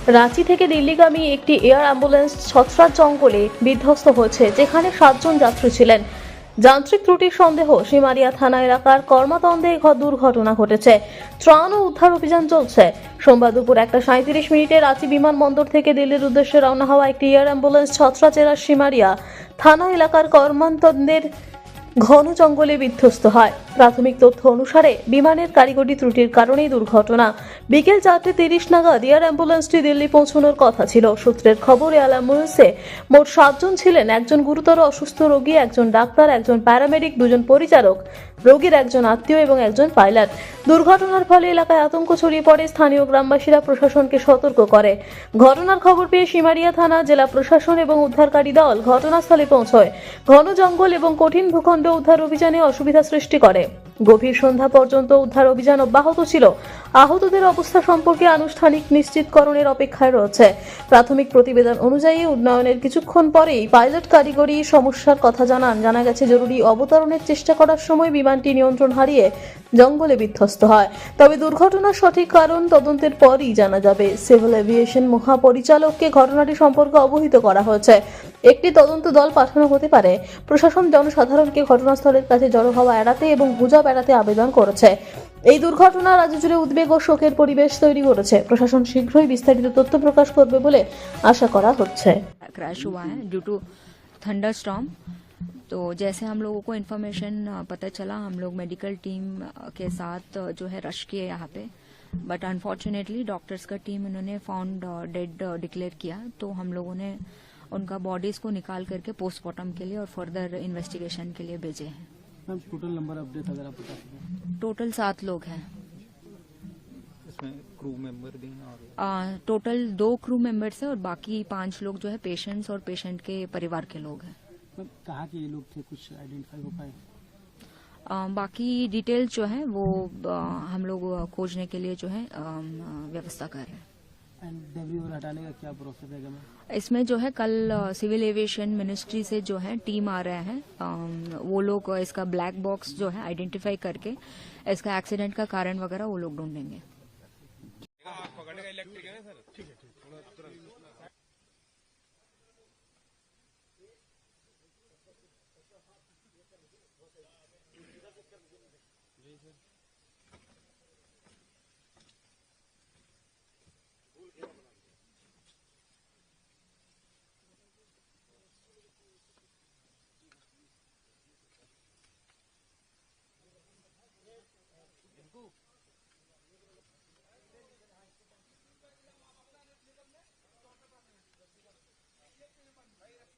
রাঁচি থেকে দিল্লিগামী একটি air ambulance ছত্রাক জঙ্গলে বিধ্বস্ত হয়েছে, যেখানে 7 জন যাত্রী ছিলেন। যান্ত্রিক ত্রুটির সন্দেহ সিমারিয়া থানা এলাকার কর্মাতন্দে দুর্ঘটনা ঘটেছে। ত্রাণ ও উদ্ধার অভিযান চলছে। সোমবার দুপুর 1:37 রাঁচি বিমানবন্দর থেকে দিল্লির উদ্দেশ্যে রওনা হওয়া একটি এয়ার অ্যাম্বুলেন্স ছত্রাক জেলার সিমারিয়া থানা এলাকার কর্মাতন্দের ঘন জঙ্গলে বিধ্বস্ত হয়। প্রাথমিক তথ্য অনুসারে বিমানের কারিগরি ত্রুটির কারণেই দুর্ঘটনা। বিকেল 4:30 নাগাদ এয়ার অ্যাম্বুলেন্সটি দিল্লি পৌঁছানোর কথা ছিল। সূত্রের খবর, এয়ার অ্যাম্বুলেন্সে মোট 7 জন ছিলেন। একজন গুরুতর অসুস্থ রোগী, একজন ডাক্তার, একজন প্যারামেডিক, 2 জন পরিচারক, রোগীর একজন আত্মীয় এবং একজন পাইলট। দুর্ঘটনার ফলে এলাকায় আতঙ্ক ছড়িয়ে পড়ে। স্থানীয় গ্রামবাসীরা প্রশাসনকে সতর্ক করে। ঘটনার খবর পেয়ে সিমারিয়া থানা, জেলা প্রশাসন এবং উদ্ধারকারী দল ঘটনাস্থলে পৌঁছয়। ঘন জঙ্গল এবং কঠিন ভূখণ্ড উদ্ধার অভিযানে অসুবিধা সৃষ্টি করে। গভীর সন্ধ্যা পর্যন্ত উদ্ধার অভিযান অব্যাহত ছিল। আহতদের অবস্থা সম্পর্কে আনুষ্ঠানিক নিশ্চিতকরণের অপেক্ষায় রয়েছে। প্রাথমিক প্রতিবেদন অনুযায়ী উন্নয়নের কিছুক্ষণ পরেই পাইলট কারিগরি সমস্যার কথা জানা গেছে। জরুরি অবতরণের চেষ্টা করার সময় বিমানটি নিয়ন্ত্রণ হারিয়ে জঙ্গলে বিধ্বস্ত হয়। তবে দুর্ঘটনার সঠিক কারণ তদন্তের পরই জানা যাবে। সিভিল এভিয়েশন মহাপরিচালককে ঘটনাটি সম্পর্কে অবহিত করা হয়েছে। একটি তদন্ত দল পাঠানো হতে পারে। প্রশাসন জনসাধারণকে ঘটনাস্থলের কাছে জড়ো হওয়া এড়াতে এবং গুজব এড়াতে আবেদন করেছে। এই দুর্ঘটনা রাজ্য জুড়ে উদ্বেগ ও শোকের পরিবেশ তৈরি করেছে। প্রশাসন শীঘ্রই বিস্তারিত তথ্য প্রকাশ করবে বলে আশা করা হচ্ছে। क्रैश हुआ है ड्यू टू थंडर स्टॉर्म। तो जैसे हम लोगों को इन्फॉर्मेशन पता चला, हम लोग मेडिकल टीम के साथ जो है रश किए यहाँ पे, बट अनफॉर्चुनेटली डॉक्टर्स का टीम इन्होंने फाउंड डेड डिक्लेयर किया। तो हम लोगों ने उनका बॉडीज को निकाल करके पोस्टमार्टम के लिए और फर्दर इन्वेस्टिगेशन के लिए भेजे हैं। टोटल नंबर अपडेट अगर आप बता सकें। टोटल 7 लोग हैं। इसमें क्रू मेंबर भी हैं और टोटल 2 क्रू मेंबर्स हैं और बाकी 5 लोग जो है पेशेंट्स और पेशेंट के परिवार के लोग हैं। कहाँ के ये लोग थे, कुछ आइडेंटिफाई हो पाए? बाकी डिटेल्स जो है वो हम लोग खोजने के लिए जो है व्यवस्था कर रहे हैं। एंड डेब्री और हटाने का क्या प्रोसेस है मैम? इसमें जो है कल सिविल एविएशन मिनिस्ट्री से जो है टीम आ रहे हैं। वो लोग इसका ब्लैक बॉक्स जो है आइडेंटिफाई करके इसका एक्सीडेंट का कारण वगैरह वो लोग ढूंढेंगे। पकड़ने का इलेक्ट्रिक है ना सर? ठीक है, तुरंत